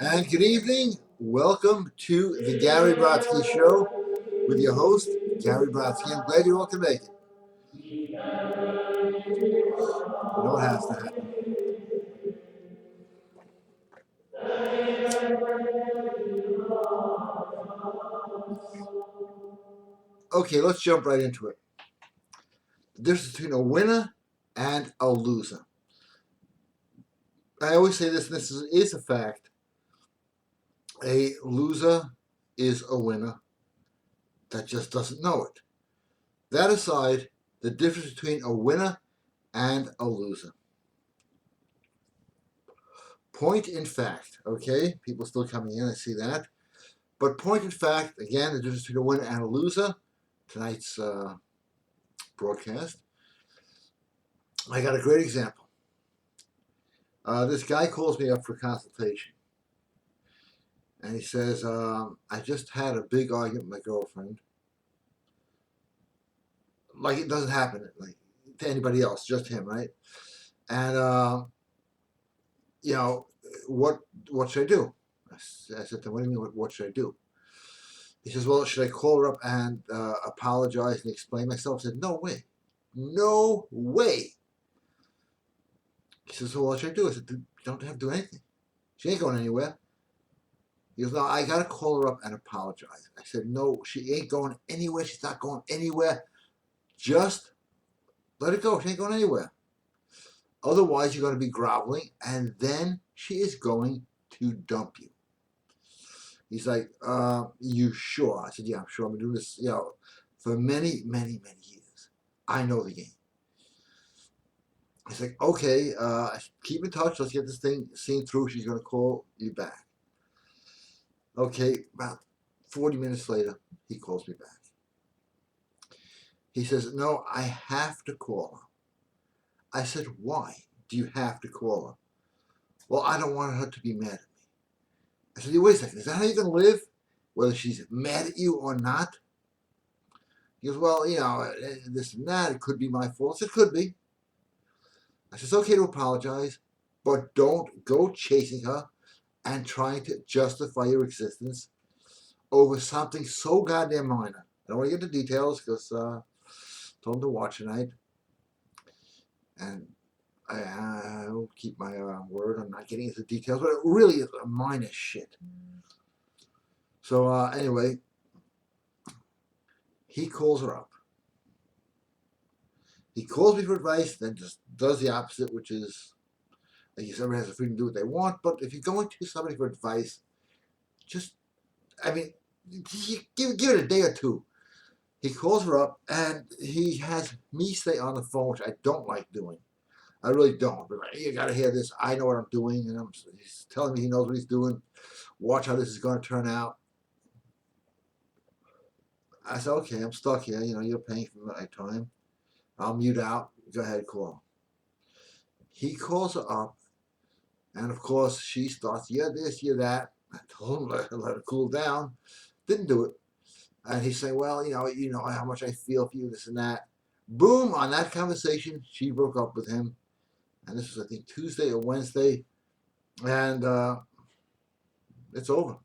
And good evening. Welcome to the Gary Brodsky Show with your host, Gary Brodsky. I'm glad you all can make it. You know what has to happen. Okay, let's jump right into it. The difference between a winner and a loser. I always say this, and this is a fact. A loser is a winner that just doesn't know it. That aside, the difference between a winner and a loser. Point in fact, okay? People still coming in, I see that. But point in fact, again, the difference between a winner and a loser, tonight's broadcast. I got a great example. This guy calls me up for consultation. And he says, I just had a big argument with my girlfriend. Like it doesn't happen like to anybody else, just him, right? And, what should I do? I said to him, what do you mean, what should I do? He says, well, should I call her up and apologize and explain myself? I said, no way. No way. He says, well, what should I do? I said, you don't have to do anything. She ain't going anywhere. He goes, no, I got to call her up and apologize. I said, no, she ain't going anywhere. She's not going anywhere. Just let it go. She ain't going anywhere. Otherwise, you're going to be groveling, and then she is going to dump you. He's like, you sure? I said, yeah, I'm sure. I've been doing this, for many, many, many years. I know the game. He's like, okay, keep in touch. Let's get this thing seen through. She's going to call you back. Okay, about 40 minutes later, he calls me back. He says, no, I have to call her. I said, why do you have to call her? Well, I don't want her to be mad at me. I said, wait a second, is that how you're going to live? Whether she's mad at you or not? He goes, well, this and that, it could be my fault. I said, it could be. I said, it's okay to apologize, but don't go chasing her and trying to justify your existence over something so goddamn minor. I don't want to get into details because I told him to watch tonight. And I will keep my word. I'm not getting into details, but it really is a minor shit. So anyway, he calls her up. He calls me for advice, then just does the opposite, which is, I guess everyone has the freedom to do what they want, but if you're going to somebody for advice, give it a day or two. He calls her up, and he has me stay on the phone, which I don't like doing. I really don't. But you got to hear this. I know what I'm doing, and he's telling me he knows what he's doing. Watch how this is going to turn out. I said, okay, I'm stuck here. You're paying for my time. I'll mute out. Go ahead, call. He calls her up, and of course, she starts, this, that. I told him let her cool down. Didn't do it. And he's saying, well, you know how much I feel for you, this and that. Boom, on that conversation, she broke up with him. And this was, I think, Tuesday or Wednesday. And it's over.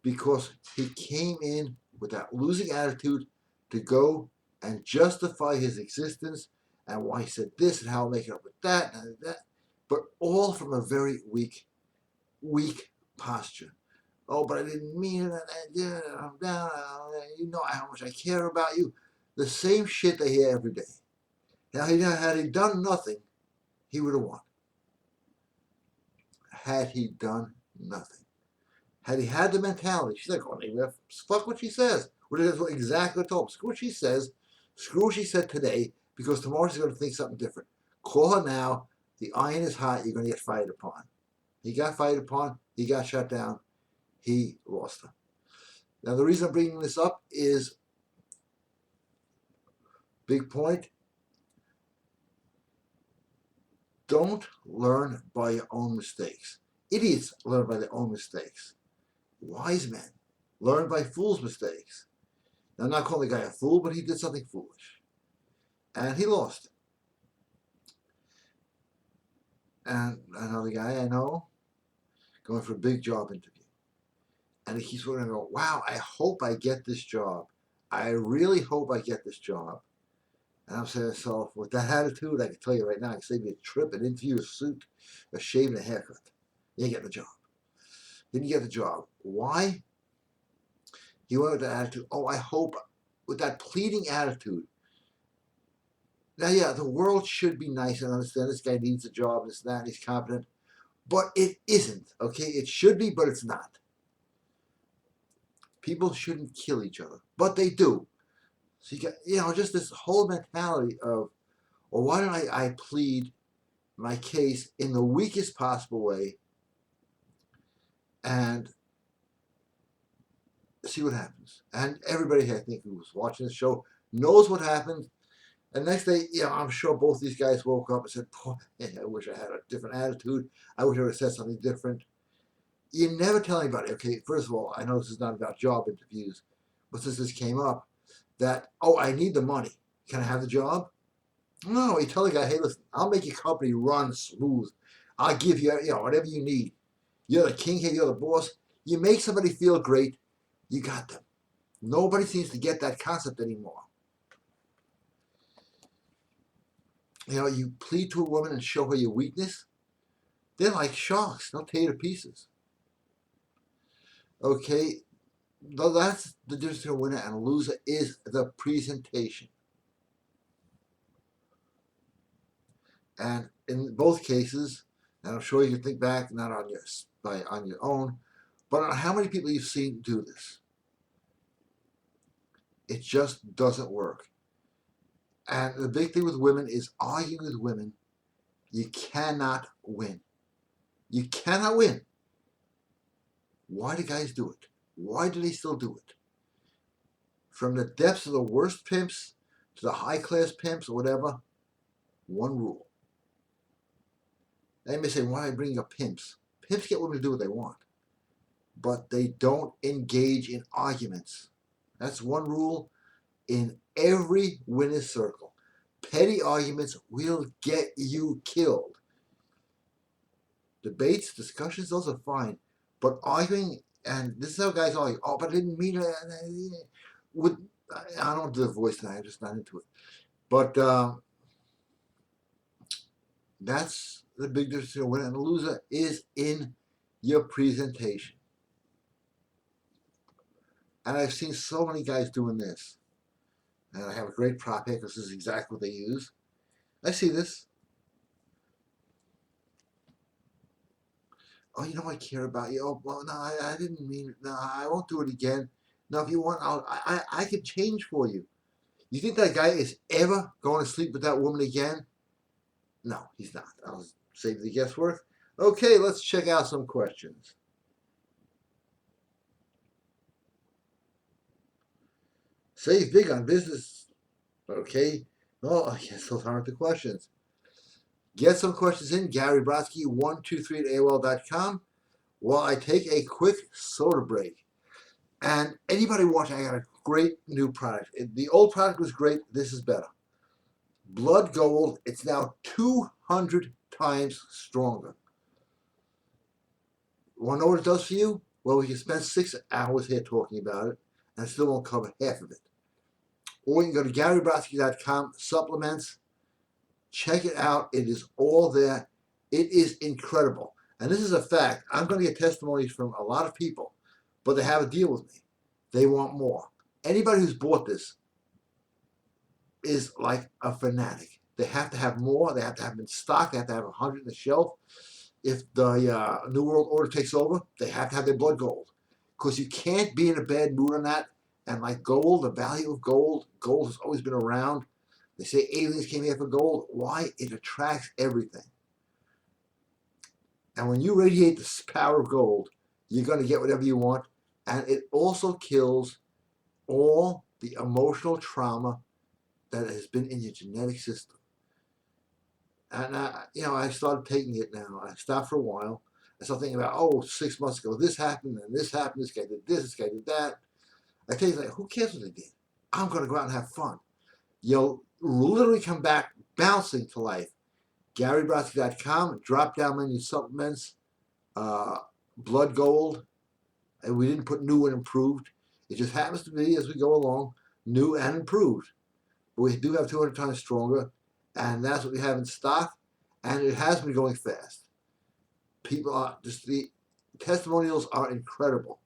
Because he came in with that losing attitude to go and justify his existence and why he said this and how I'll make it up with that and that. But all from a very weak posture. Oh, but I didn't mean it. I'm down. You know how much I care about you. The same shit they hear every day. Now, had he done nothing, he would have won. Had he done nothing. Had he had the mentality, she's like, oh, fuck what she says. Which is exactly what I told him. Screw what she says. Screw what she said today, because tomorrow she's going to think something different. Call her now. The iron is hot. You're going to get fired upon. He got fired upon. He got shut down. He lost her. Now, the reason I'm bringing this up is, big point, don't learn by your own mistakes. Idiots learn by their own mistakes. Wise men learn by fools' mistakes. Now, I'm not calling the guy a fool, but he did something foolish. And he lost. And another guy I know going for a big job interview. And he keeps looking and go, wow, I hope I get this job. I really hope I get this job. And I'm saying to myself, with that attitude, I can tell you right now, I can save you a trip, an interview, a suit, a shave, and a haircut. You ain't getting the job. Didn't get the job. Why? He went with that attitude, oh, I hope, with that pleading attitude. Now, yeah, the world should be nice and understand this guy needs a job, this and that, and he's competent. But it isn't, okay? It should be, but it's not. People shouldn't kill each other, but they do. So you got, just this whole mentality of, well, why don't I plead my case in the weakest possible way and see what happens. And everybody, I think, who was watching the show knows what happened. And next day, I'm sure both these guys woke up and said, boy, I wish I had a different attitude. I wish I would have said something different. You never tell anybody, okay, first of all, I know this is not about job interviews, but since this came up, that, oh, I need the money. Can I have the job? No, you tell the guy, hey, listen, I'll make your company run smooth. I'll give you, whatever you need. You're the king here, you're the boss. You make somebody feel great, you got them. Nobody seems to get that concept anymore. You plead to a woman and show her your weakness, they're like sharks. They'll tear you to pieces. Okay, that's the difference between a winner and a loser, is the presentation. And in both cases, and I'm sure you can think back, not on your own, but on how many people you've seen do this. It just doesn't work. And the big thing with women is arguing with women. You cannot win. You cannot win. Why do guys do it? Why do they still do it? From the depths of the worst pimps to the high-class pimps or whatever, one rule. They may say, why am I bringing up pimps? Pimps get women to do what they want, but they don't engage in arguments. That's one rule in every winner's circle. Petty arguments will get you killed. Debates, discussions, those are fine, but arguing, and this is how guys argue, oh, but I didn't mean it. I don't do the voice tonight, I'm just not into it. But that's the big difference between a winner and a loser, is in your presentation. And I've seen so many guys doing this. And I have a great prop here because this is exactly what they use. I see this. Oh, I care about you. Oh, well, no, I didn't mean it. No, I won't do it again. No, if you want, I can change for you. You think that guy is ever going to sleep with that woman again? No, he's not. I'll save the guesswork. Okay, let's check out some questions. Save big on business. Okay. Oh, I guess those aren't the questions. Get some questions in. Gary Brodsky 123 at AOL.com while I take a quick soda break. And anybody watching, I got a great new product. The old product was great. This is better. Blood Gold. It's now 200 times stronger. Want to know what it does for you? Well, we can spend 6 hours here talking about it, and it still won't cover half of it. Or you can go to GaryBrodsky.com, supplements, check it out. It is all there. It is incredible. And this is a fact. I'm going to get testimonies from a lot of people, but they have a deal with me. They want more. Anybody who's bought this is like a fanatic. They have to have more. They have to have them in stock. They have to have 100 on the shelf. If the New World Order takes over, they have to have their blood gold. Because you can't be in a bad mood on that. And like gold, the value of gold has always been around. They say aliens came here for gold. Why? It attracts everything. And when you radiate the power of gold, you're going to get whatever you want. And it also kills all the emotional trauma that has been in your genetic system. And I started taking it now. I stopped for a while. I started thinking about, 6 months ago, this happened, and this happened, this guy did this guy did that. I tell you, who cares what they did? I'm going to go out and have fun. You'll literally come back bouncing to life. GaryBrodsky.com, drop down menu supplements, blood gold, and we didn't put new and improved. It just happens to be, as we go along, new and improved. But we do have 200 times stronger, and that's what we have in stock, and it has been going fast. People are just, the testimonials are incredible.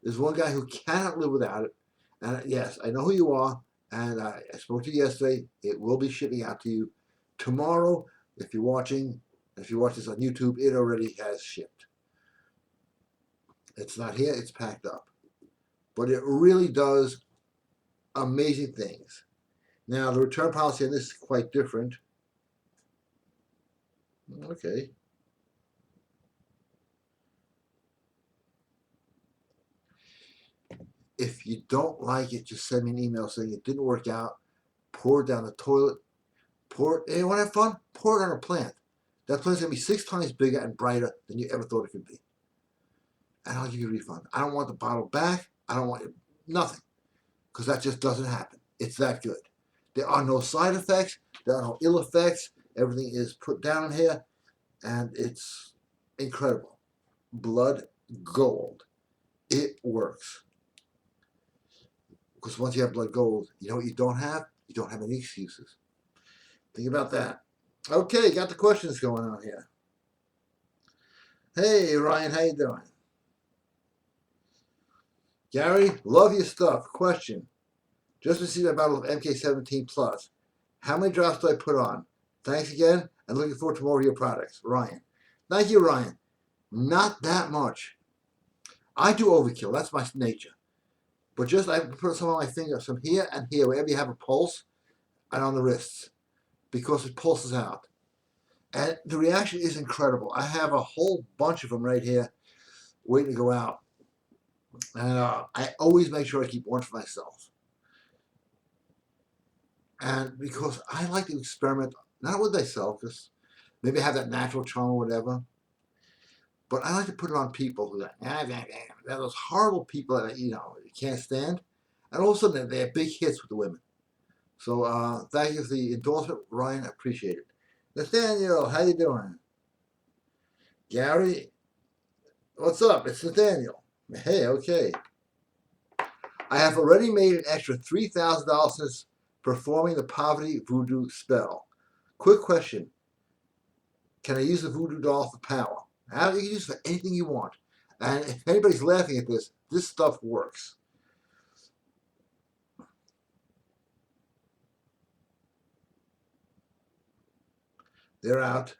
There's one guy who cannot live without it, and yes, I know who you are, and I spoke to you yesterday. It will be shipping out to you tomorrow. If you're watching, if you watch this on YouTube, it already has shipped. It's not here, it's packed up. But it really does amazing things. Now, the return policy on this is quite different. Okay. If you don't like it, just send me an email saying it didn't work out. Pour it down the toilet. Pour it. And you want to have fun? Pour it on a plant. That plant's going to be 6 times bigger and brighter than you ever thought it could be. And I'll give you a refund. I don't want the bottle back. I don't want nothing. Because that just doesn't happen. It's that good. There are no side effects. There are no ill effects. Everything is put down here. And it's incredible. Blood gold. It works. Because once you have blood gold, you know what you don't have? You don't have any excuses. Think about that. Okay, got the questions going on here. Hey, Ryan, how you doing? Gary, love your stuff. Question. Just received a bottle of MK17 Plus. How many drops do I put on? Thanks again, and looking forward to more of your products. Ryan. Thank you, Ryan. Not that much. I do overkill. That's my nature. But just I put some on my finger, some here and here, wherever you have a pulse, and on the wrists, because it pulses out. And the reaction is incredible. I have a whole bunch of them right here waiting to go out. And I always make sure I keep one for myself. And because I like to experiment, not with myself, because maybe I have that natural charm or whatever, but I like to put it on people who are those horrible people that, you can't stand. And all of a sudden, they have big hits with the women. So thank you for the endorsement, Ryan. I appreciate it. Nathaniel, how you doing? Gary, what's up? It's Nathaniel. Hey, okay. I have already made an extra $3,000 since performing the poverty voodoo spell. Quick question. Can I use the voodoo doll for power? You can use it for anything you want. And if anybody's laughing at this stuff works. They're out.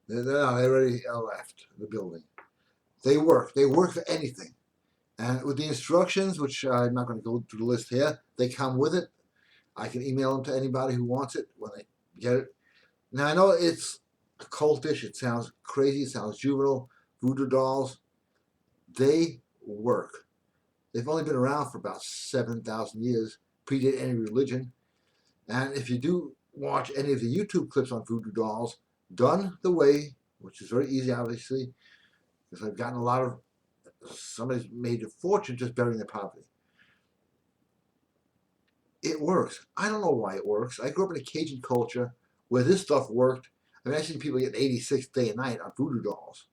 They already left the building. They work. They work for anything. And with the instructions, which I'm not going to go through the list here, they come with it. I can email them to anybody who wants it when they get it. Now, I know it's cultish. It sounds crazy. It sounds juvenile. Voodoo dolls, they work. They've only been around for about 7,000 years, predate any religion. And if you do watch any of the YouTube clips on voodoo dolls, done the way, which is very easy, obviously, because I've gotten a lot of, somebody's made a fortune just burying their poverty. It works. I don't know why it works. I grew up in a Cajun culture where this stuff worked. I mean, I've seen people get 86 day and night on voodoo dolls.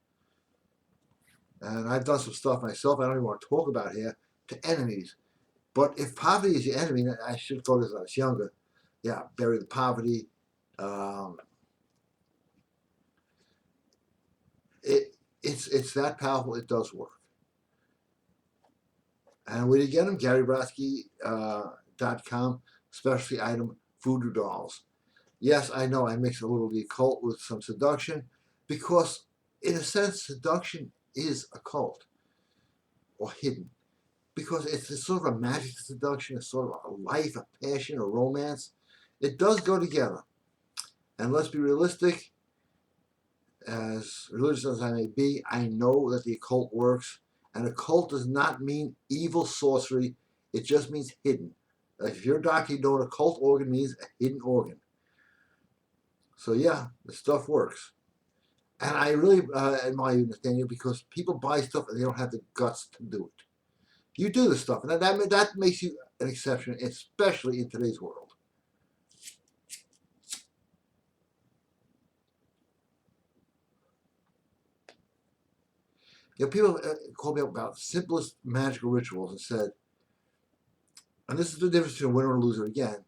And I've done some stuff myself I don't even want to talk about here, to enemies. But if poverty is your enemy, I should have thought this when I was younger. Yeah, bury the poverty. It's that powerful. It does work. And where do you get them? Gary Brodsky .com, specialty item, voodoo dolls. Yes, I know I mix a little of the occult with some seduction, because in a sense, seduction is occult or hidden. Because it's sort of a magic seduction, it's sort of a life, a passion, a romance. It does go together. And let's be realistic, as religious as I may be, I know that the occult works. And occult does not mean evil sorcery, it just means hidden. Like if you're a doctor, you know what occult organ means, a hidden organ. So yeah, the stuff works. And I really admire you, Nathaniel, because people buy stuff and they don't have the guts to do it. You do the stuff, and that makes you an exception, especially in today's world. You know, people called me up about simplest magical rituals and said, and this is the difference between a winner and a loser again.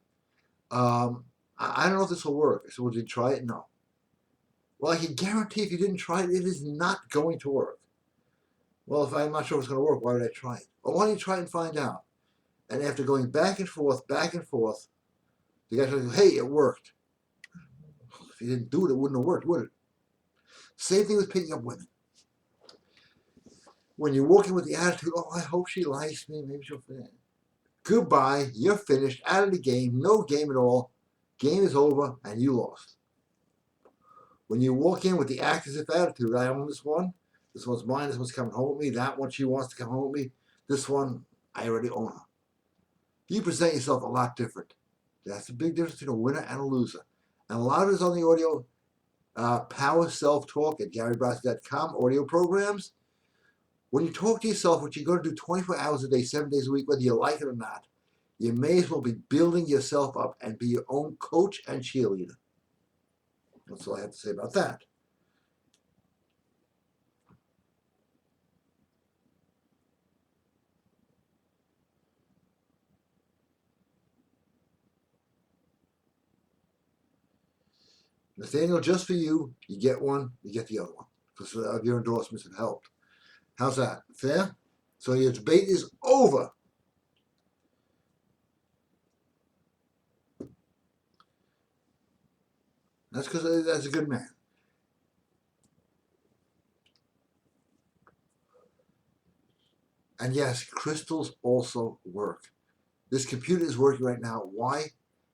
I don't know if this will work. I said, well, did you try it? No. Well, I can guarantee if you didn't try it, it is not going to work. Well, if I'm not sure if it's going to work, why would I try it? Well, why don't you try it and find out? And after going back and forth, the guy said, hey, it worked. If you didn't do it, it wouldn't have worked, would it? Same thing with picking up women. When you're walking with the attitude, oh, I hope she likes me, maybe she'll fit in. Goodbye, you're finished, out of the game, no game at all. Game is over, and you lost. When you walk in with the act as if attitude, I own this one's mine, this one's coming home with me, that one she wants to come home with me, this one, I already own her. You present yourself a lot different. That's the big difference between a winner and a loser. And a lot of it is on the audio Power Self-Talk at GaryBrodsky.com audio programs. When you talk to yourself, what you're going to do 24 hours a day, 7 days a week, whether you like it or not, you may as well be building yourself up and be your own coach and cheerleader. That's all I have to say about that. Nathaniel, just for you, you get one, you get the other one, because of your endorsements have helped. How's that? Fair? So your debate is over. That's because that's a good man. And yes, crystals also work. This computer is working right now. Why?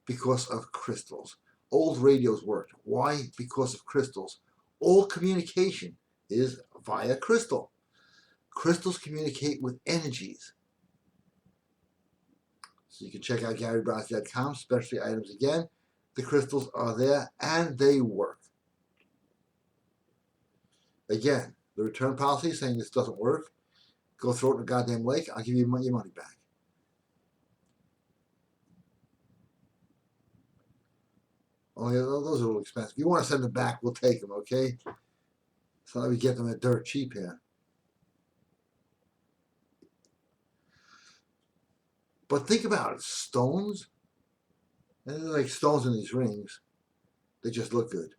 Because of crystals. Old radios worked. Why? Because of crystals. All communication is via crystal. Crystals communicate with energies. So you can check out GaryBrodsky.com, specialty items again. The crystals are there and they work. Again, the return policy saying this doesn't work, go throw it in a goddamn lake, I'll give you your money back. Only those are a little expensive. If you want to send them back, we'll take them, okay? So that we get them at dirt cheap here. But think about it, stones, and they're like stones in these rings, they just look good.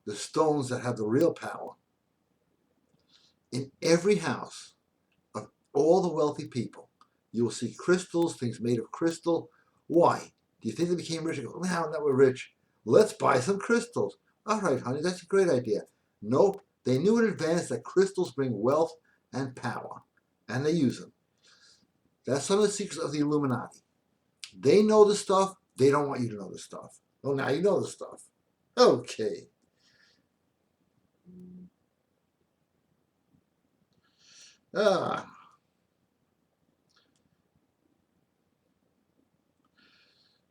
The stones that have the real power. In every house of all the wealthy people, you will see crystals, things made of crystal. Why? Do you think they became rich? Go, now that we're rich, let's buy some crystals. All right, honey, that's a great idea. Nope, they knew in advance that crystals bring wealth and power, and they use them. That's some of the secrets of the Illuminati. They know the stuff, they don't want you to know the stuff. Oh, now you know the stuff. Okay.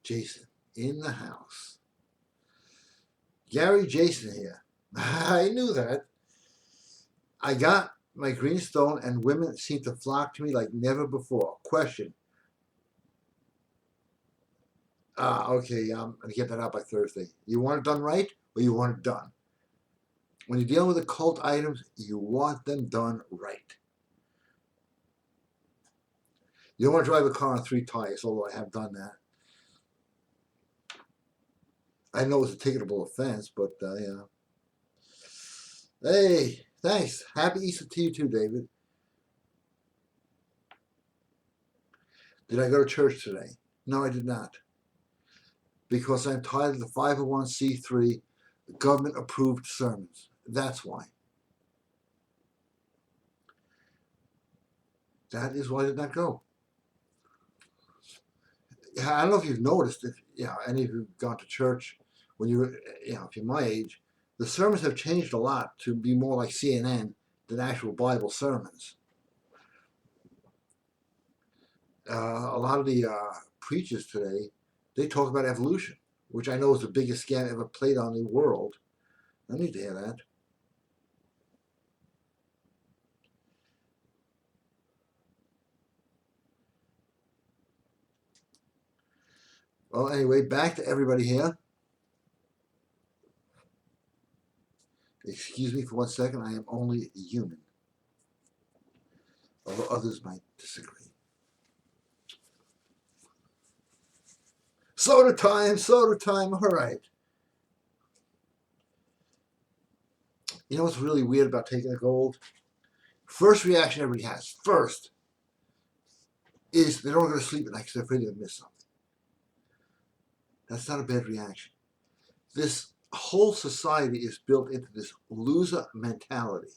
Jason in the house. Gary, Jason here. I knew that. I got my green stone and women seem to flock to me like never before. Question. Okay, I'm going to get that out by Thursday. You want it done right or you want it done? When you're dealing with occult items, you want them done right. You don't want to drive a car on 3 tires, although I have done that. I know it's a ticketable offense, but yeah. Hey, thanks. Happy Easter to you too, David. Did I go to church today? No, I did not. Because I'm tired of the 501c3 government-approved sermons. That's why. That is why I did not go. I don't know if you've noticed, if any of you have gone to church when you were, if you're my age, the sermons have changed a lot to be more like CNN than actual Bible sermons. A lot of the preachers today, they talk about evolution, which I know is the biggest scam ever played on the world. I need to hear that. Well, anyway, back to everybody here. Excuse me for 1 second, I am only human. although others might disagree. Soda time, all right. You know what's really weird about taking the gold? First reaction everybody has, first, is they don't go to sleep at night because they're afraid they'll miss something. That's not a bad reaction. This whole society is built into this loser mentality,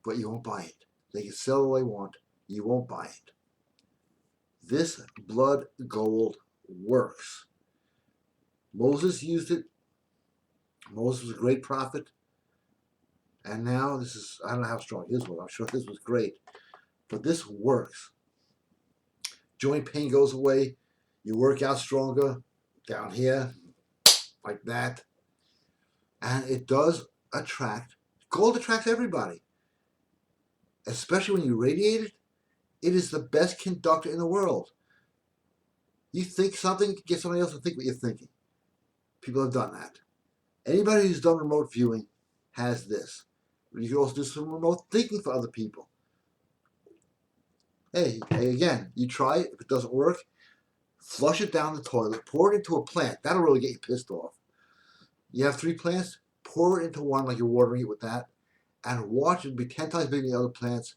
but you won't buy it. They can sell all they want, you won't buy it. This blood gold works. Moses used it. Moses was a great prophet. And now this is, I don't know how strong his was. I'm sure his was great. But this works. Joint pain goes away. You work out stronger down here, like that. And it does attract, gold attracts everybody. Especially when you radiate it, it is the best conductor in the world. You think something, get somebody else to think what you're thinking. People have done that. Anybody who's done remote viewing has this. You can also do some remote thinking for other people. Hey, again, you try it. If it doesn't work, flush it down the toilet. Pour it into a plant. That'll really get you pissed off. You have 3 plants? Pour it into one like you're watering it with that. And watch it be 10 times bigger than the other plants.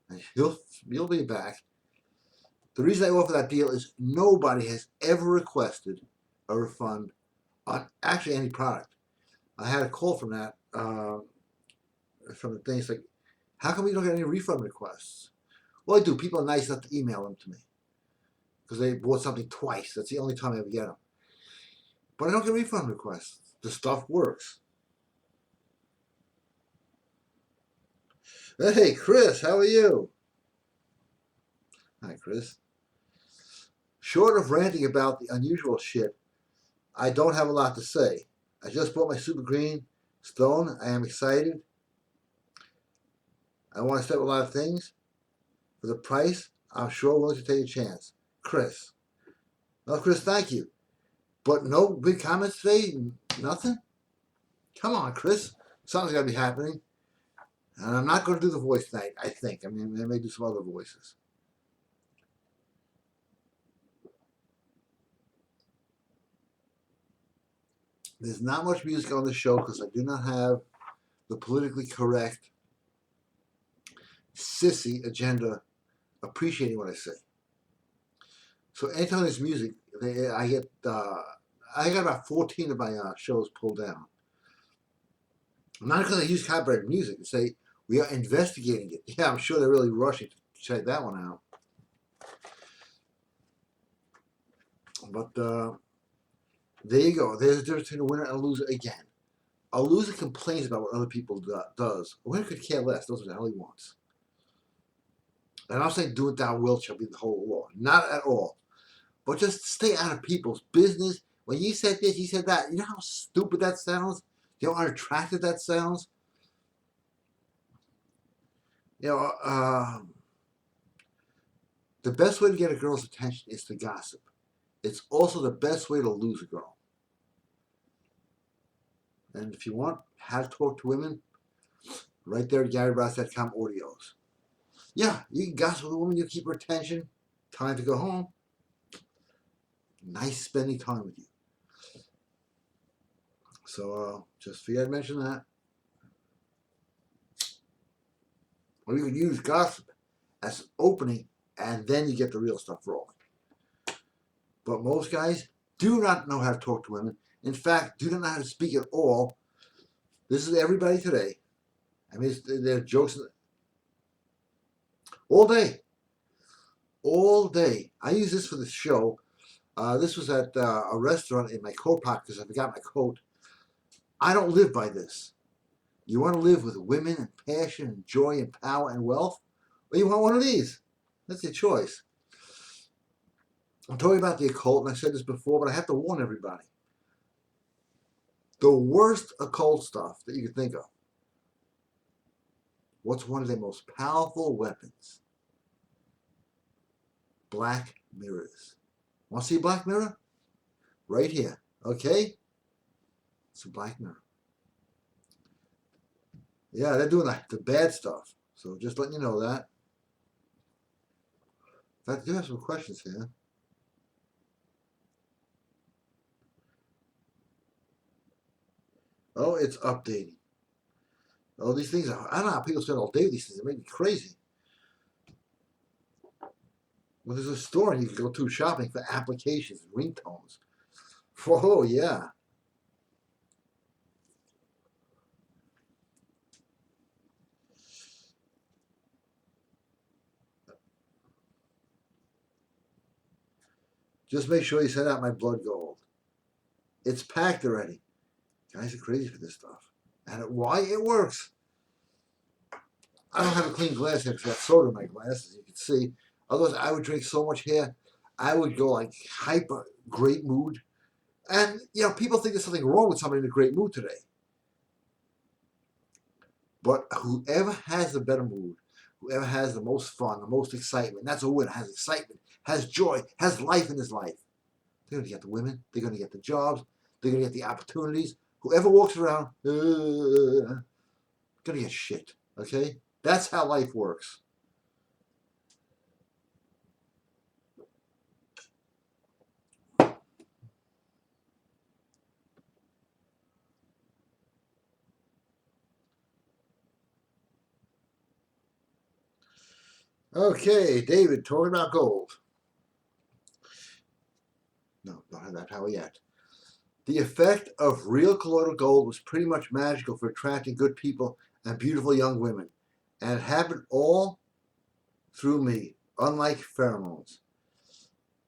And you'll be back. The reason I offer that deal is nobody has ever requested a refund on actually any product. I had a call from that, from the thing. It's like, how come we don't get any refund requests? Well, I do. People are nice enough to email them to me because they bought something twice. That's the only time I ever get them. But I don't get refund requests. The stuff works. Hey, Chris, how are you? Hi, Chris. Short of ranting about the unusual shit, I don't have a lot to say. I just bought my super green stone. I am excited. I want to start with a lot of things. For the price, I'm sure willing to take a chance. Chris. Well, Chris, thank you. But no big comments today? Nothing? Come on, Chris. Something's got to be happening. And I'm not going to do the voice tonight, I think. I mean, I may do some other voices. There's not much music on the show because I do not have the politically correct, sissy agenda appreciating what I say. So anytime there's music, I got about 14 of my shows pulled down. Not because I use copyrighted music. They say, we are investigating it. Yeah, I'm sure they're really rushing to check that one out. But there you go. There's a difference between a winner and a loser again. A loser complains about what other people does. A winner could care less. Does what the hell he wants. And I'm saying do it thou wilt shall be the whole law. Not at all. But just stay out of people's business. When you said this, you said that. You know how stupid that sounds? You know how unattractive that sounds? You know, the best way to get a girl's attention is to gossip. It's also the best way to lose a girl. And if you want how to talk to women, right there at GaryBrodsky.com audios. Yeah, you can gossip with a woman, you keep her attention. Time to go home. Nice spending time with you. So just figured I'd mention that. Or you could use gossip as an opening, and then you get the real stuff rolling. But most guys do not know how to talk to women. In fact, do not know how to speak at all. This is everybody today. I mean, there are jokes all day. All day. I use this for the show. This was at a restaurant in my coat pocket because I forgot my coat. I don't live by this. You want to live with women and passion and joy and power and wealth? Or you want one of these? That's your choice. I'm talking about the occult, and I said this before, but I have to warn everybody. The worst occult stuff that you can think of. What's one of their most powerful weapons? Black mirrors. Want to see a black mirror? Right here. Okay? It's a black mirror. Yeah, they're doing the bad stuff. So just letting you know that. I do have some questions here. Oh, it's updating. Oh, these things are, I don't know how people spend all day with these things. It make me crazy. Well, there's a store you can go to shopping for applications and ringtones. Oh, yeah. Just make sure you send out my blood gold. It's packed already. Guys are crazy for this stuff. And why? It works. I don't have a clean glass here because I got soda in my glass, as you can see. Otherwise, I would drink so much here. I would go like hyper great mood. And, you know, people think there's something wrong with somebody in a great mood today. But whoever has the better mood, whoever has the most fun, the most excitement, that's a winner, has excitement, has joy, has life in his life. They're going to get the women, they're going to get the jobs, they're going to get the opportunities. Whoever walks around, going to get shit, okay? That's how life works. Okay, David, talking about gold. No, don't have that power yet. The effect of real colloidal gold was pretty much magical for attracting good people and beautiful young women. And it happened all through me, unlike pheromones.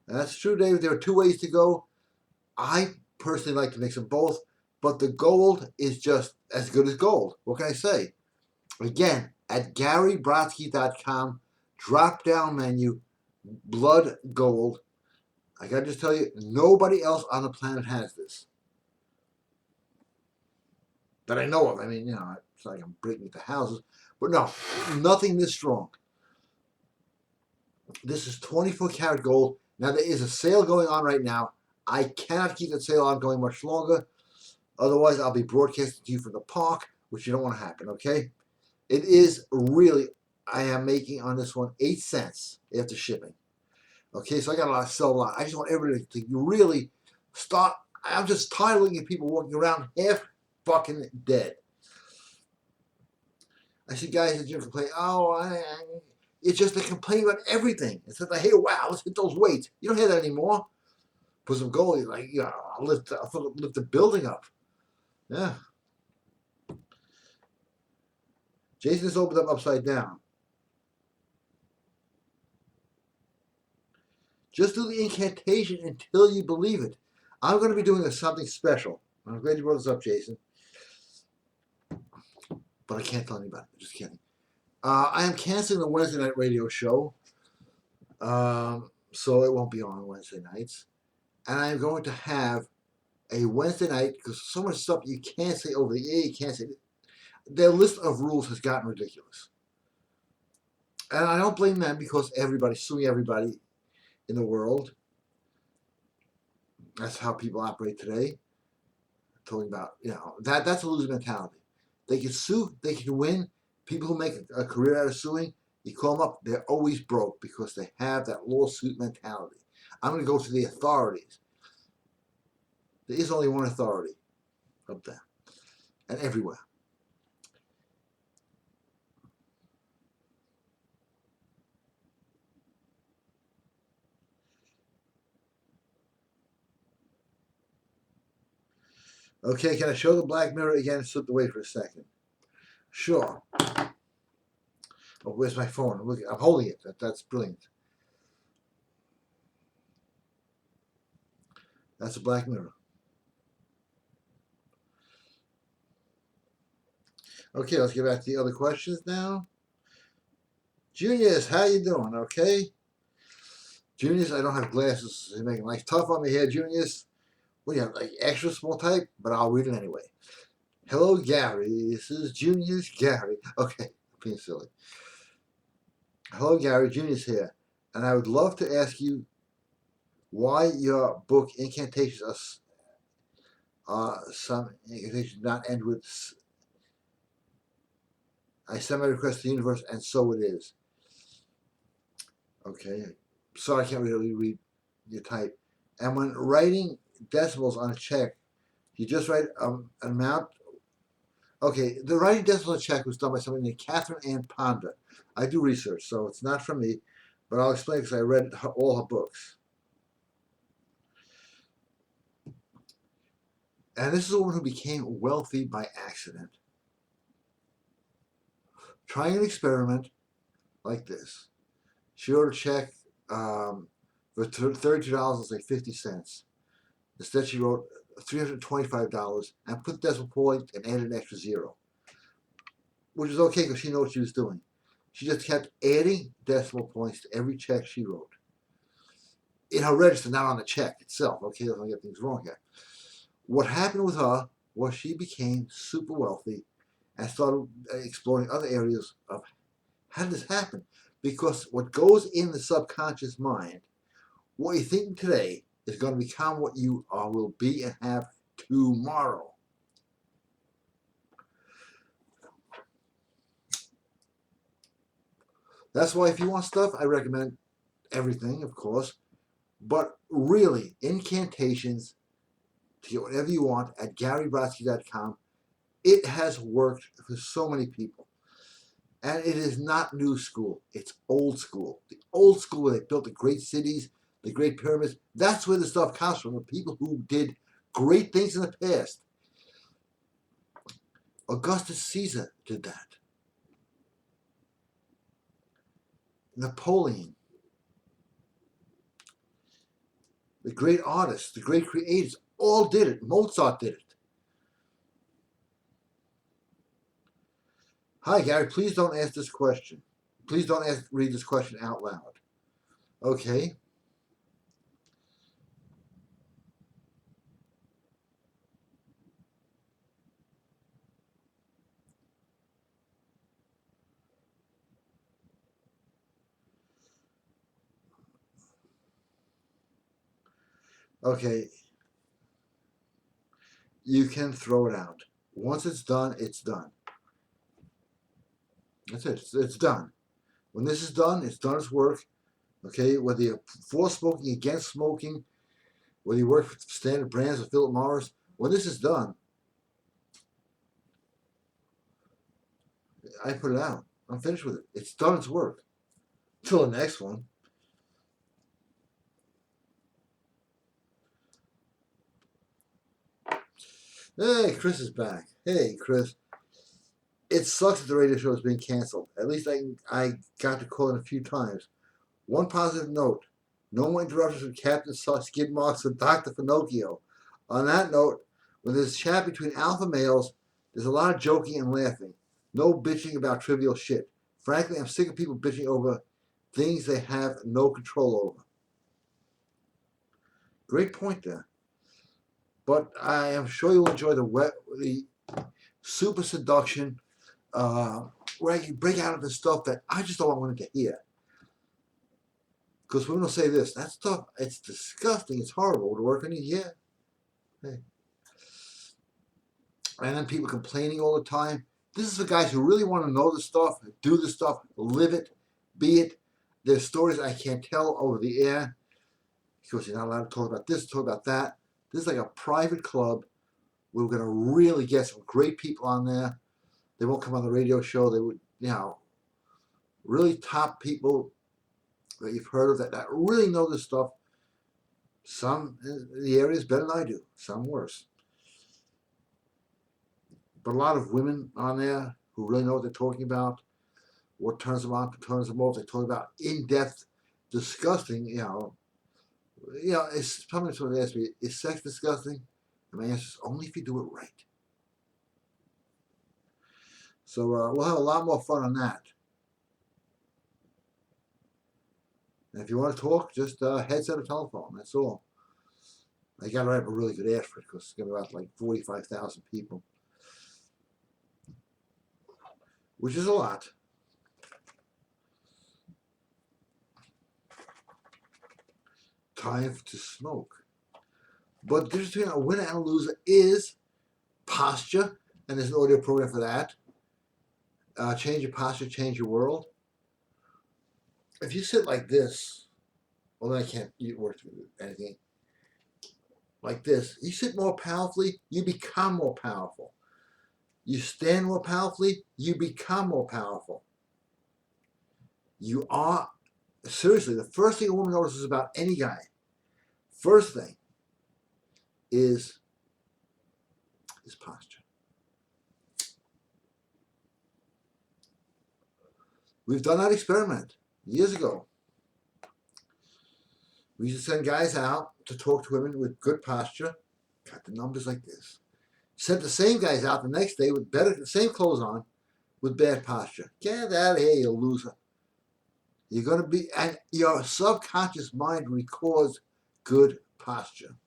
And that's true, David. There are two ways to go. I personally like to mix them both, but the gold is just as good as gold. What can I say? Again, at GaryBrodsky.com, drop down menu, blood gold. I gotta just tell you, nobody else on the planet has this that I know of. I mean, you know, it's like I'm breaking into houses, but no, nothing this strong. This is 24 karat gold. Now there is a sale going on right now. I cannot keep that sale on going much longer. Otherwise, I'll be broadcasting to you from the park, which you don't want to happen, okay? It is really, I am making on this one 8 cents after shipping. Okay, so I got to sell a lot. I just want everybody to really start. I'm just tired of looking at people walking around half fucking dead. I see guys in the gym complain, it's just they complain about everything. It's like, hey, wow, let's hit those weights. You don't hear that anymore. Put some gold, like, you know, I'll lift the building up. Yeah. Jason has opened up upside down. Just do the incantation until you believe it. I'm going to be doing something special. I'm glad you brought this up, Jason. But I can't tell anybody. I'm just kidding. I am canceling the Wednesday night radio show. So it won't be on Wednesday nights. And I'm going to have a Wednesday night, because so much stuff you can't say over the air, you can't say. Their list of rules has gotten ridiculous. And I don't blame them, because everybody's suing everybody in the world. That's how people operate today. Talking about, you know, that's a losing mentality. They can sue, they can win. People who make a career out of suing, you call them up, they're always broke because they have that lawsuit mentality. I'm going to go to the authorities. There is only one authority up there and everywhere. Okay, can I show the black mirror again? It slipped away for a second. Sure. Oh, where's my phone? Look, I'm holding it. That's brilliant. That's a black mirror. Okay, let's get back to the other questions now. Junius, how you doing? Okay. Junius, I don't have glasses. You're making life tough on me here, Junius. What do you have, like extra small type? But I'll read it anyway. Hello, Gary. This is Junius Gary. Okay, I'm being silly. Hello, Gary. Junius here. And I would love to ask you why your book, Incantations, some incantations not end with I send my request to the universe, and so it is. Okay. Sorry, I can't really read your type. And when writing decimals on a check, you just write an amount. Okay, the writing decimal check was done by somebody named Catherine Ann Ponder. I do research, so it's not from me, but I'll explain because I read all her books. And this is a woman who became wealthy by accident. Trying an experiment like this. She wrote a check for $32.50. Instead, she wrote $325 and put the decimal point and added an extra zero, which is okay because she knew what she was doing. She just kept adding decimal points to every check she wrote. In her register, not on the check itself. Okay, let's not get things wrong here. What happened with her was she became super wealthy and started exploring other areas of how did this happen? Because what goes in the subconscious mind, what you're thinking today is going to become what you will be and have tomorrow. That's why if you want stuff, I recommend everything, of course, but really, incantations to get whatever you want at GaryBrodsky.com. It has worked for so many people. And it is not new school. It's old school. The old school where they built the great cities, the great pyramids. That's where the stuff comes from. The people who did great things in the past. Augustus Caesar did that. Napoleon. The great artists, the great creators, all did it. Mozart did it. Hi, Gary. Please don't ask this question. Please don't read this question out loud. Okay. Okay. You can throw it out. Once it's done, it's done. That's it. It's done. When this is done, it's done its work. Okay, whether you're for smoking, against smoking, whether you work for standard brands or Philip Morris, when this is done, I put it out. I'm finished with it. It's done its work. Till the next one. Hey, Chris is back. Hey, Chris. It sucks that the radio show is being canceled. At least I got to call in a few times. One positive note. No more interruptions from Captain Skid Marks with Dr. Finocchio. On that note, when there's chat between alpha males, there's a lot of joking and laughing. No bitching about trivial shit. Frankly, I'm sick of people bitching over things they have no control over. Great point there. But I am sure you'll enjoy the super seduction where you break out of the stuff that I just don't want women to hear. Because women will say this, that stuff, it's disgusting, it's horrible to work on you. Yeah. Hey. And then people complaining all the time. This is for guys who really want to know the stuff, do the stuff, live it, be it. There's stories I can't tell over the air because you're not allowed to talk about this, talk about that. This is like a private club. We're going to really get some great people on there. They won't come on the radio show. They would, really top people that you've heard of that really know this stuff. Some in the areas better than I do, some worse. But a lot of women on there who really know what they're talking about, what turns them on, what turns them off. They talk about in-depth, disgusting, it's somebody sort of asked me, is sex disgusting? And my answer is only if you do it right. So we'll have a lot more fun on that. And if you want to talk, just headset or telephone. That's all. I got to write a really good ad for it because it's going to be about like 45,000 people, which is a lot. Time to smoke. But the difference between a winner and a loser is posture, and there's an audio program for that. Change your posture, change your world. If you sit like this, Well, then I can't work with anything like this. You sit more powerfully, you become more powerful. You stand more powerfully, you become more powerful. You are, seriously, the first thing a woman notices about any guy, first thing, is his posture. We've done that experiment years ago. We used to send guys out to talk to women with good posture, got the numbers like this. Sent the same guys out the next day with the same clothes on, with bad posture. Get out of here, you loser. You're going to be, and your subconscious mind records good posture.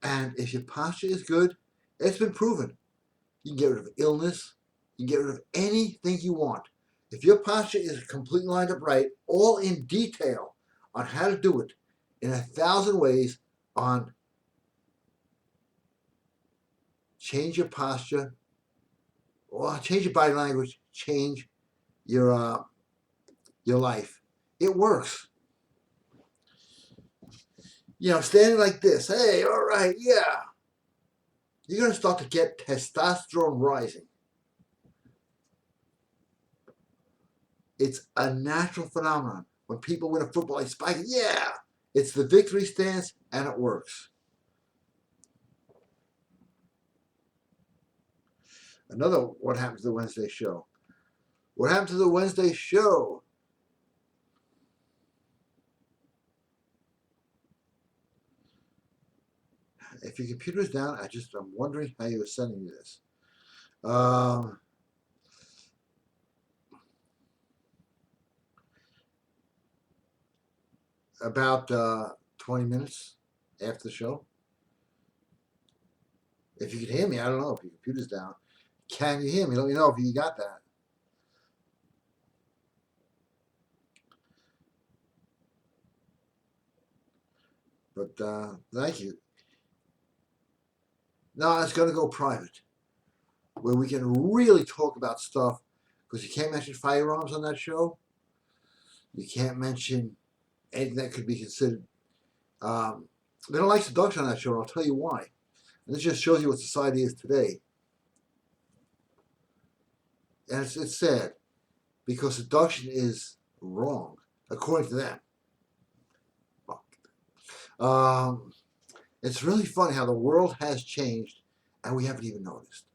And if your posture is good, it's been proven. You can get rid of illness. You can get rid of anything you want. If your posture is completely lined up right, all in detail on how to do it in 1,000 ways on change your posture, or change your body language, change your life. It works. You know, standing like this, hey, all right, yeah. You're going to start to get testosterone rising. It's a natural phenomenon. When people win a football, they spike, yeah. It's the victory stance, and it works. Another, what happened to the Wednesday show? What happened to the Wednesday show? If your computer's down, I'm wondering how you were sending me this. About 20 minutes after the show. If you can hear me, I don't know if your computer's down. Can you hear me? Let me know if you got that. But thank you. Now it's going to go private, where we can really talk about stuff, because you can't mention firearms on that show. You can't mention anything that could be considered. They don't like seduction on that show, and I'll tell you why. And this just shows you what society is today. And it's sad, because seduction is wrong, according to them. It's really funny how the world has changed, and we haven't even noticed.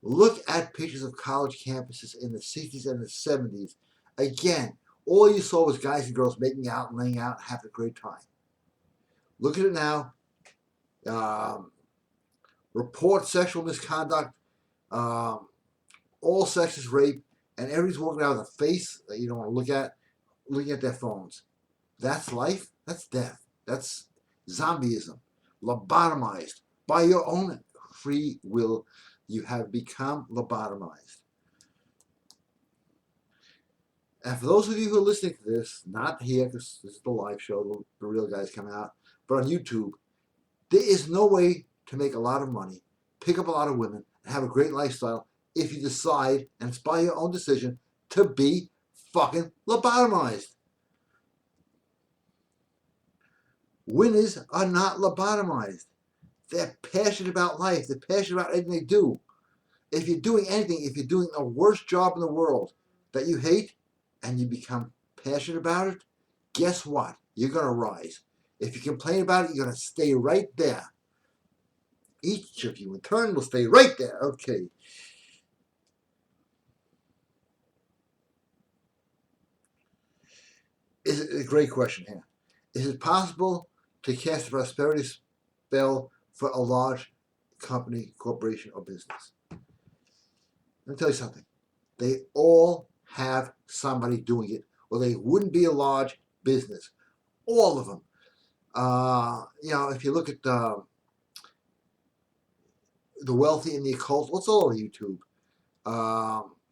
Look at pictures of college campuses in the 60s and the 70s. Again, all you saw was guys and girls making out and laying out and having a great time. Look at it now. Report sexual misconduct, all sexist rape, and everybody's walking around with a face that you don't want to look at, looking at their phones. That's life. That's death. That's zombieism. Lobotomized by your own free will. You have become lobotomized. And for those of you who are listening to this, not here because this is the live show, the real guys come out, but on YouTube, there is no way to make a lot of money, pick up a lot of women, and have a great lifestyle if you decide, and it's by your own decision, to be fucking lobotomized. Winners are not lobotomized. They're passionate about life. They're passionate about anything they do. If you're doing anything, if you're doing the worst job in the world that you hate, and you become passionate about it, guess what? You're going to rise. If you complain about it, you're going to stay right there. Each of you in turn will stay right there. Okay. Is it a great question here? Is it possible to cast a prosperity spell for a large company, corporation, or business? Let me tell you something. They all have somebody doing it, or they wouldn't be a large business. All of them. If you look at the wealthy and the occult, what's all over YouTube?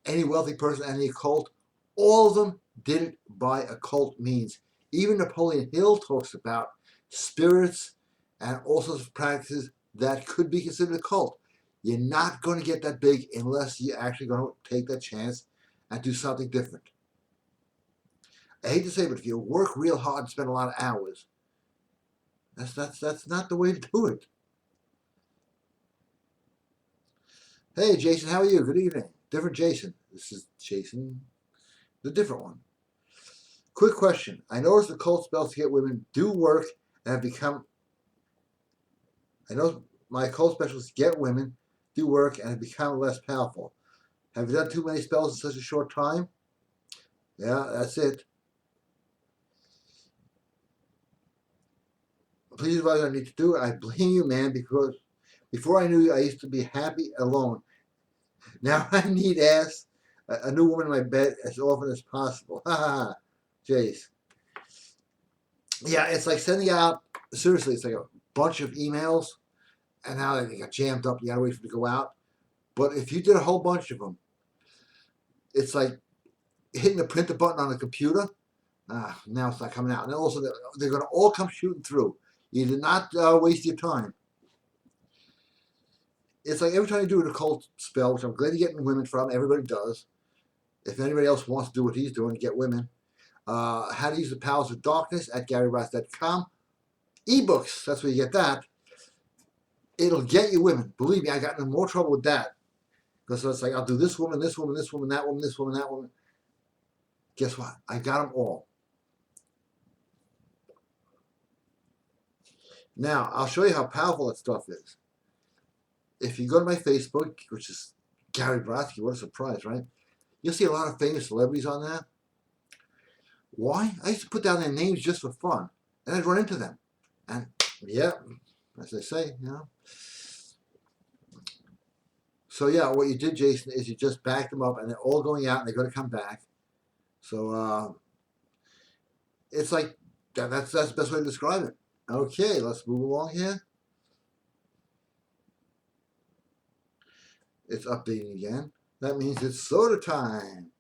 Any wealthy person and the occult, all of them did it by occult means. Even Napoleon Hill talks about spirits and all sorts of practices that could be considered occult. You're not going to get that big unless you're actually going to take that chance and do something different. I hate to say it, but if you work real hard and spend a lot of hours, that's not the way to do it. Hey, Jason, how are you? Good evening. Different Jason. This is Jason, the different one. Quick question. I noticed the cold spells to get women do work and have become. I know my cold specials get women do work and have become less powerful. Have you done too many spells in such a short time? Yeah, that's it. Please advise what I need to do. I blame you, man, because before I knew you, I used to be happy alone. Now I need a new woman in my bed as often as possible. Ha ha. Jace. Yeah, it's like sending out, seriously, it's like a bunch of emails, and now they got jammed up. You gotta wait for them to go out. But if you did a whole bunch of them, it's like hitting the printer button on the computer. Now it's not coming out. And also, they're going to all come shooting through. You did not waste your time. It's like every time you do a cold spell, which I'm glad you're getting women from, everybody does. If anybody else wants to do what he's doing, get women. How to use the powers of darkness at GaryBrodsky.com. Ebooks, that's where you get that. It'll get you women. Believe me, I got in more trouble with that. Because it's like, I'll do this woman, this woman, this woman, that woman, this woman, that woman. Guess what? I got them all. Now, I'll show you how powerful that stuff is. If you go to my Facebook, which is Gary Brodsky, what a surprise, right? You'll see a lot of famous celebrities on that. Why? I used to put down their names just for fun, and I'd run into them. And, yeah, as they say, you know. So, yeah, what you did, Jason, is you just backed them up, and they're all going out, and they're going to come back. So, it's like, that's the best way to describe it. Okay, let's move along here. It's updating again. That means it's soda time.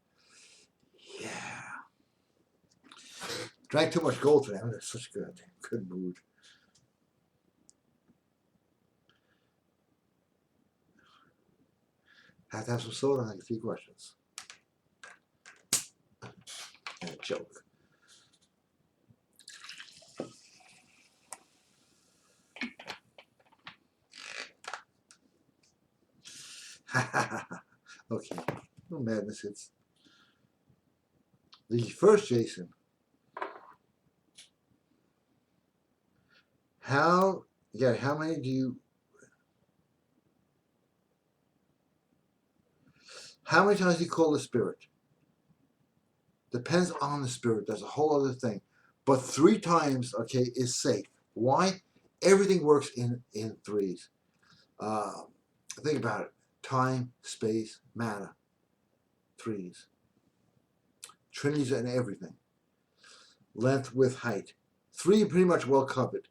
Yeah. Drank too much gold today. I'm in such good mood. Have to have some soda. I have a few questions. And a joke. Okay. No madness. It's the first Jason. How many do you how many times do you call the spirit? Depends on the spirit. That's a whole other thing. But 3 times, okay, is safe. Why? Everything works in threes. Think about it. Time, space, matter. Threes. Trinities and everything. Length, width, height. 3 pretty much well covered.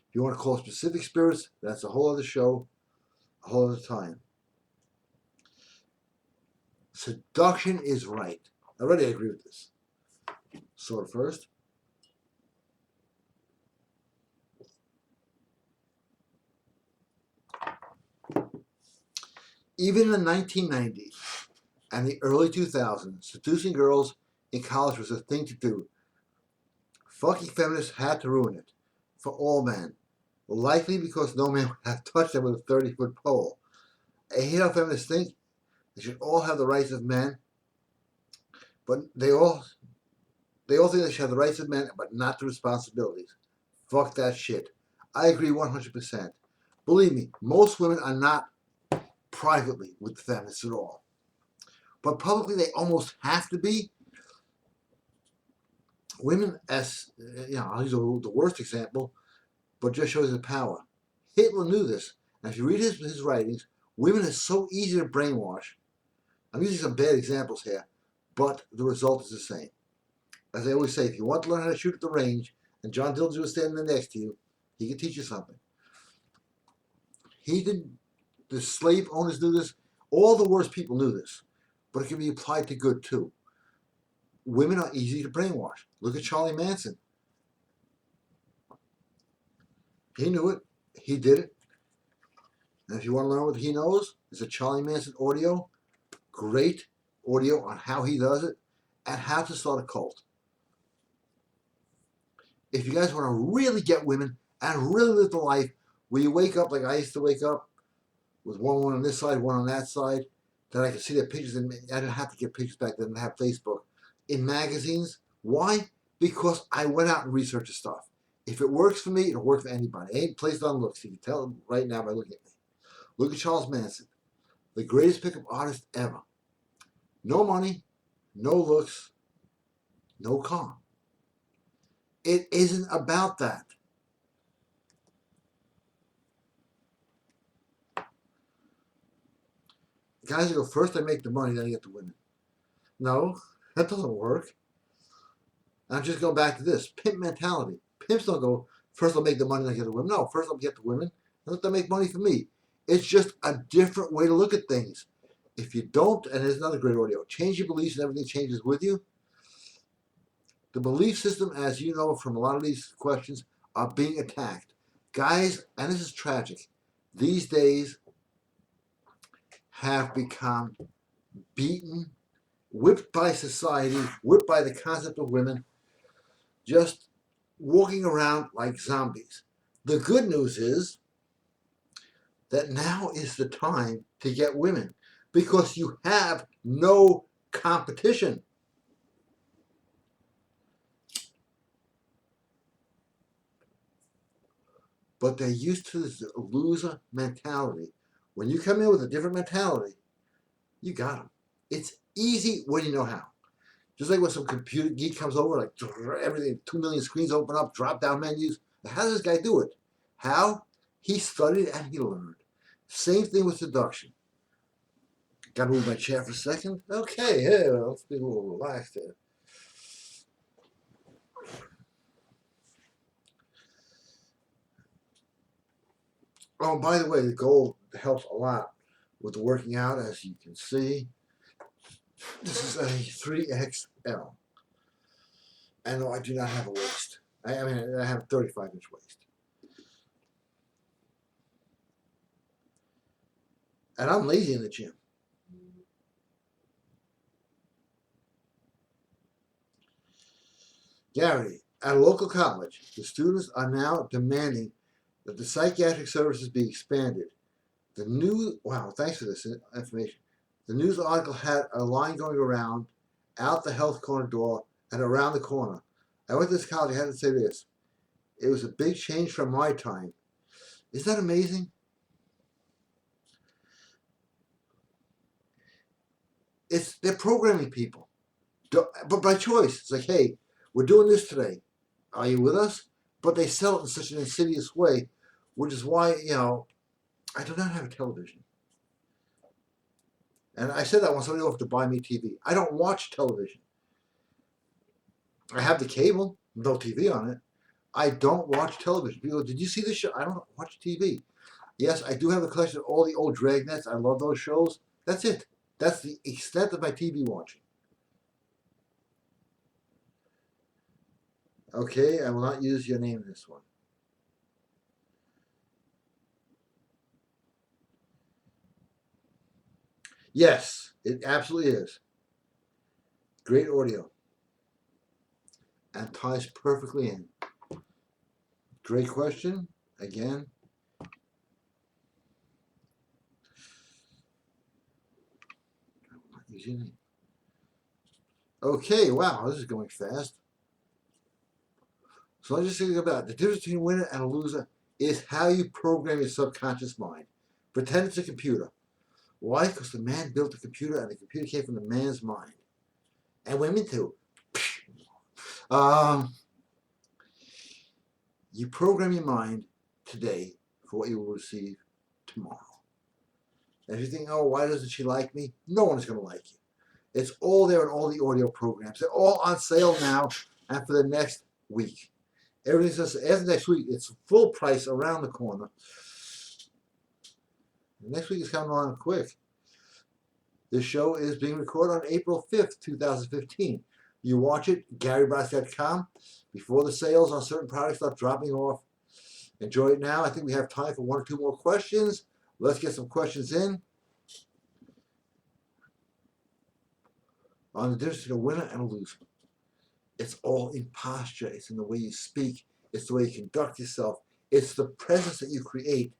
If you want to call specific spirits, that's a whole other show, a whole other time. Seduction is right. Already I agree with this. Sword first. Even in the 1990s and the early 2000s, seducing girls in college was a thing to do. Fucking feminists had to ruin it for all men, likely because no man would have touched them with a 30-foot pole. I hate how feminists think they should all have the rights of men, but they all think they should have the rights of men, but not the responsibilities. Fuck that shit. I agree 100%. Believe me, most women are not privately with feminists at all. But publicly, they almost have to be. Women, as you know, I'll use the worst example, but just shows the power. Hitler knew this, and if you read his writings, women are so easy to brainwash. I'm using some bad examples here, but the result is the same. As I always say, if you want to learn how to shoot at the range, and John Dillinger was standing there next to you, he can teach you something. The slave owners knew this. All the worst people knew this, but it can be applied to good too. Women are easy to brainwash. Look at Charlie Manson. He knew it. He did it. And if you want to learn what he knows, it's a Charlie Manson audio. Great audio on how he does it and how to start a cult. If you guys want to really get women and really live the life where you wake up like I used to wake up with one on this side, one on that side, that I could see their pictures, and I didn't have to get pictures back then, I didn't have Facebook, in magazines. Why? Because I went out and researched the stuff. If it works for me, it'll work for anybody. It ain't placed on looks. You can tell right now by looking at me. Look at Charles Manson, the greatest pickup artist ever. No money, no looks, no car. It isn't about that. Guys go, first I make the money, then I get the women. No, that doesn't work. I'm just going back to this. Pimp mentality. Pimps don't go, first I'll make the money, then I get the women. No, first I'll get the women, then let them make money for me. It's just a different way to look at things. If you don't, and there's another great audio, change your beliefs and everything changes with you. The belief system, as you know from a lot of these questions, are being attacked. Guys, and this is tragic, these days have become beaten, whipped by society, whipped by the concept of women, just walking around like zombies. The good news is that now is the time to get women because you have no competition. But they're used to this loser mentality. When you come in with a different mentality, you got them. It's easy when you know how. Just like when some computer geek comes over, like everything, 2 million screens open up, drop down menus. How does this guy do it? How? He studied and he learned. Same thing with seduction. Gotta move my chair for a second. Okay, here, let's be a little relaxed here. Oh, by the way, the gold helps a lot with the working out, as you can see. This is a 3XL. And no, I do not have a waist. I mean, I have a 35-inch waist. And I'm lazy in the gym. Gary, at a local college, the students are now demanding that the psychiatric services be expanded. The new, wow, thanks for this information. The news article had a line going around, out the health corner door, and around the corner. I went to this college, I had to say this. It was a big change from my time. Isn't that amazing? They're programming people, but by choice. It's like, hey, we're doing this today. Are you with us? But they sell it in such an insidious way, which is why, I do not have a television. And I said that when somebody offered to buy me TV. I don't watch television. I have the cable, no TV on it. I don't watch television. People go, did you see this show? I don't watch TV. Yes, I do have a collection of all the old Dragnets. I love those shows. That's it. That's the extent of my TV watching. Okay, I will not use your name in this one. Yes, it absolutely is. Great audio. And ties perfectly in. Great question. Again. Okay, wow, this is going fast. So let's just think about it. The difference between a winner and a loser is how you program your subconscious mind. Pretend it's a computer. Why? Because the man built the computer and the computer came from the man's mind. And women too. You program your mind today for what you will receive tomorrow. And if you think, oh, why doesn't she like me? No one is going to like you. It's all there in all the audio programs. They're all on sale now and for the next week. Everything's just, after next week, it's full price around the corner. Next week is coming on quick. This show is being recorded on April 5th, 2015. You watch it, GaryBrodsky.com, before the sales on certain products start dropping off. Enjoy it now. I think we have time for 1 or 2 more questions. Let's get some questions in. on the difference between a winner and a loser. It's all in posture. It's in the way you speak. It's the way you conduct yourself. It's the presence that you create.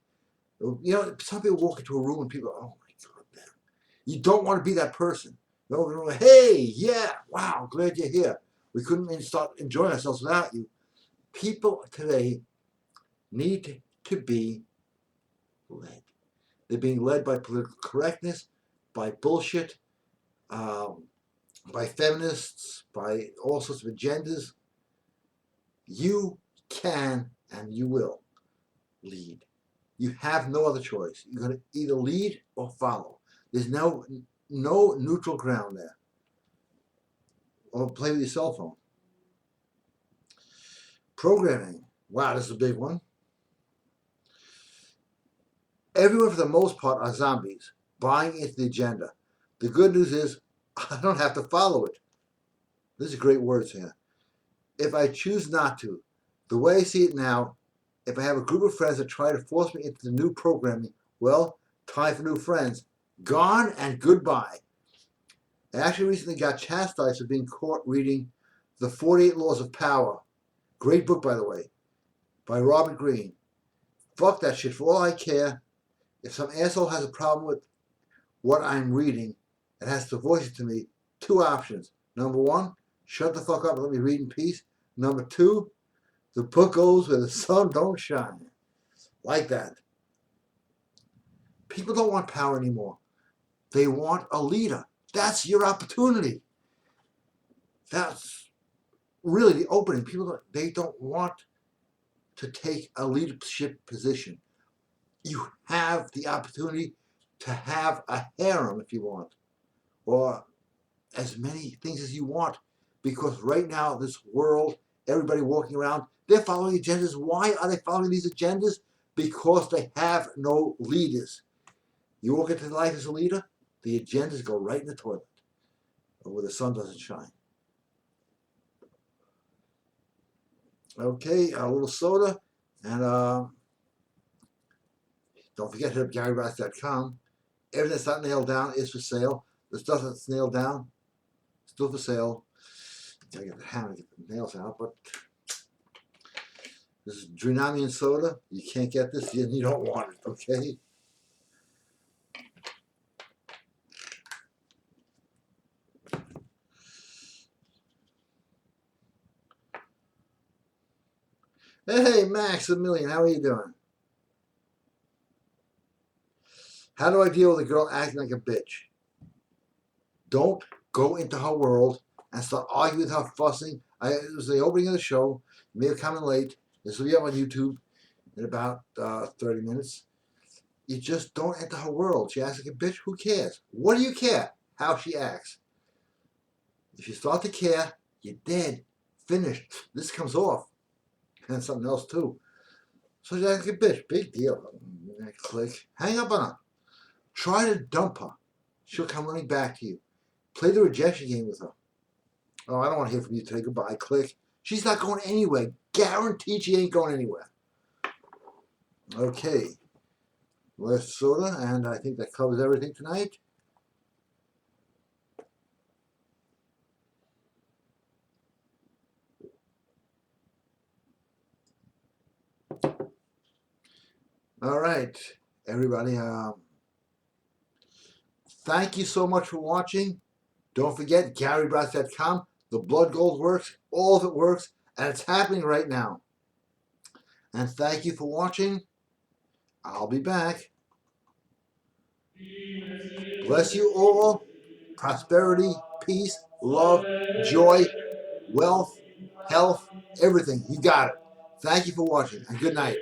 You know, some people walk into a room and people, oh my God, man. You don't want to be that person. No, hey, yeah, wow, glad you're here. We couldn't even start enjoying ourselves without you. People today need to be led. They're being led by political correctness, by bullshit, by feminists, by all sorts of agendas. You can and you will lead. You have no other choice. You're going to either lead or follow. There's no neutral ground there. Or play with your cell phone. Programming. Wow, this is a big one. Everyone, for the most part, are zombies, buying into the agenda. The good news is, I don't have to follow it. These are great words here. If I choose not to, the way I see it now, if I have a group of friends that try to force me into the new programming, well, time for new friends. Gone and goodbye. I actually recently got chastised for being caught reading The 48 Laws of Power. Great book, by the way, by Robert Greene. Fuck that shit. For all I care, if some asshole has a problem with what I'm reading and has to voice it to me, two options. Number one, shut the fuck up and let me read in peace. Number two, the book goes where the sun don't shine. Like that. People don't want power anymore. They want a leader. That's your opportunity. That's really the opening. People, they don't want to take a leadership position. You have the opportunity to have a harem if you want, or as many things as you want, because right now, this world, everybody walking around, they're following agendas. Why are they following these agendas? Because they have no leaders. You walk into life as a leader, the agendas go right in the toilet, where the sun doesn't shine. Okay, a little soda, and don't forget to hit up GaryBrodsky.com. Everything that's not nailed down is for sale. The stuff that's nailed down, still for sale. Gotta get the hammer to get the nails out, but this is Drinamian soda. You can't get this, you don't want it, okay? Hey, Max, a million, how are you doing? How do I deal with a girl acting like a bitch? Don't go into her world and start arguing with her, fussing. It was the opening of the show. You may have come in late. This will be up on YouTube in about 30 minutes. You just don't enter her world. She acts like a bitch. Who cares? What do you care? How she acts. If you start to care, you're dead. Finished. This comes off. And something else too. So she's acting like a bitch. Big deal. Click. Hang up on her. Try to dump her. She'll come running back to you. Play the rejection game with her. Oh, I don't want to hear from you today. Goodbye. Click. She's not going anywhere. Guaranteed she ain't going anywhere. Okay. Last soda, and I think that covers everything tonight. All right, everybody. Thank you so much for watching. Don't forget, GaryBrodsky.com. The blood gold works. All of it works, and it's happening right now. And thank you for watching. I'll be back. Bless you all. Prosperity, peace, love, joy, wealth, health, everything. You got it. Thank you for watching, and good night.